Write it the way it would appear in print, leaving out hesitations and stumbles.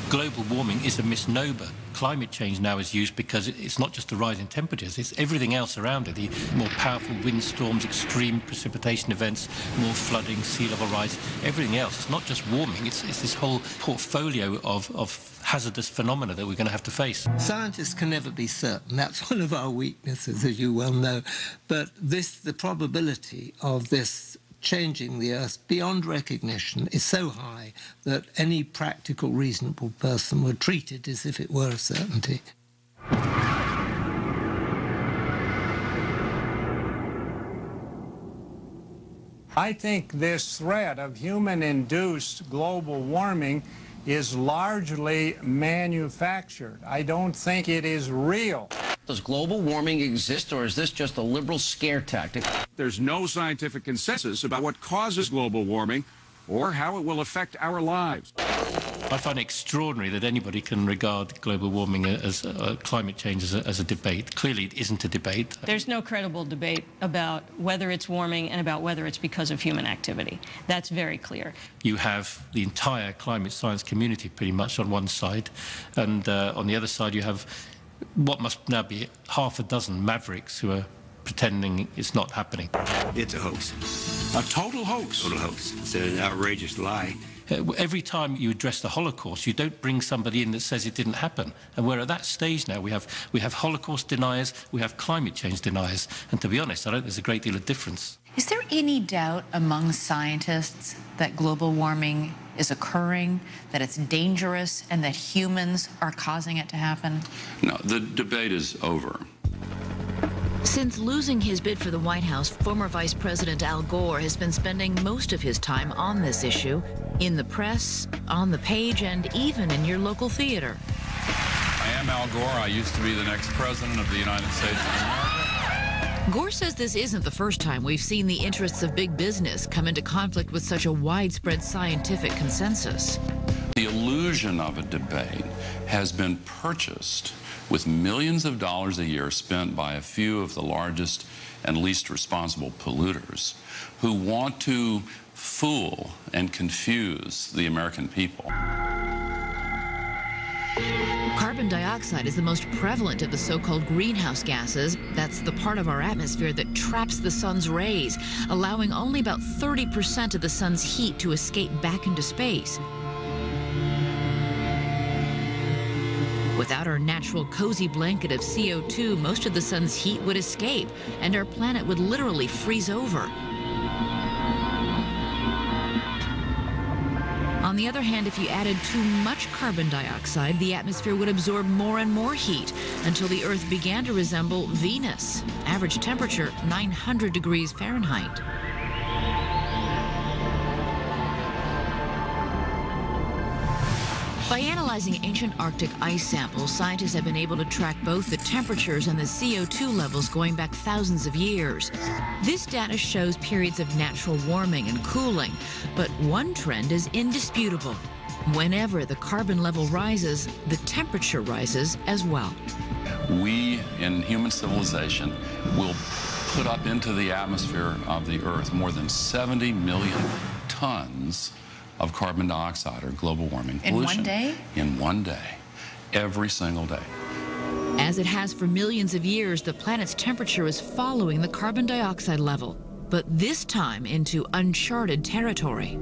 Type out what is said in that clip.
Global warming is a misnomer. Climate change now is used because it's not just a rise in temperatures, it's everything else around it. The more powerful windstorms, extreme precipitation events, more flooding, sea level rise, everything else. It's not just warming, it's this whole portfolio of hazardous phenomena that we're going to have to face. Scientists can never be certain. That's one of our weaknesses, as you well know. But the probability of this changing the Earth beyond recognition is so high that any practical, reasonable person would treat it as if it were a certainty. I think this threat of human-induced global warming is largely manufactured. I don't think it is real. Does global warming exist, or is this just a liberal scare tactic? There's no scientific consensus about what causes global warming or how it will affect our lives. I find it extraordinary that anybody can regard global warming as climate change as a debate. Clearly, it isn't a debate. There's no credible debate about whether it's warming and about whether it's because of human activity. That's very clear. You have the entire climate science community pretty much on one side, and on the other side you have what must now be half a dozen mavericks who are pretending it's not happening. It's a hoax. A total hoax. Total hoax. It's an outrageous lie. Every time you address the Holocaust, you don't bring somebody in that says it didn't happen. And we're at that stage now. We have Holocaust deniers, we have climate change deniers. And to be honest, I don't think there's a great deal of difference. Is there any doubt among scientists that global warming is occurring, that it's dangerous, and that humans are causing it to happen? No, the debate is over. Since losing his bid for the White House, former Vice President Al Gore has been spending most of his time on this issue, in the press, on the page, and even in your local theater. I am Al Gore. I used to be the next president of the United States of America. Gore says this isn't the first time we've seen the interests of big business come into conflict with such a widespread scientific consensus. The illusion of a debate has been purchased with millions of dollars a year spent by a few of the largest and least responsible polluters who want to fool and confuse the American people. Carbon dioxide is the most prevalent of the so-called greenhouse gases. That's the part of our atmosphere that traps the sun's rays, allowing only about 30% of the sun's heat to escape back into space. Without our natural cozy blanket of CO2, most of the sun's heat would escape, and our planet would literally freeze over. On the other hand, if you added too much carbon dioxide, the atmosphere would absorb more and more heat until the Earth began to resemble Venus. Average temperature, 900 degrees Fahrenheit. By analyzing ancient Arctic ice samples, scientists have been able to track both the temperatures and the CO2 levels going back thousands of years. This data shows periods of natural warming and cooling, but one trend is indisputable. Whenever the carbon level rises, the temperature rises as well. We, in human civilization, will put up into the atmosphere of the Earth more than 70 million tons of carbon dioxide or global warming pollution. In one day? In one day. Every single day. As it has for millions of years, the planet's temperature is following the carbon dioxide level, but this time into uncharted territory.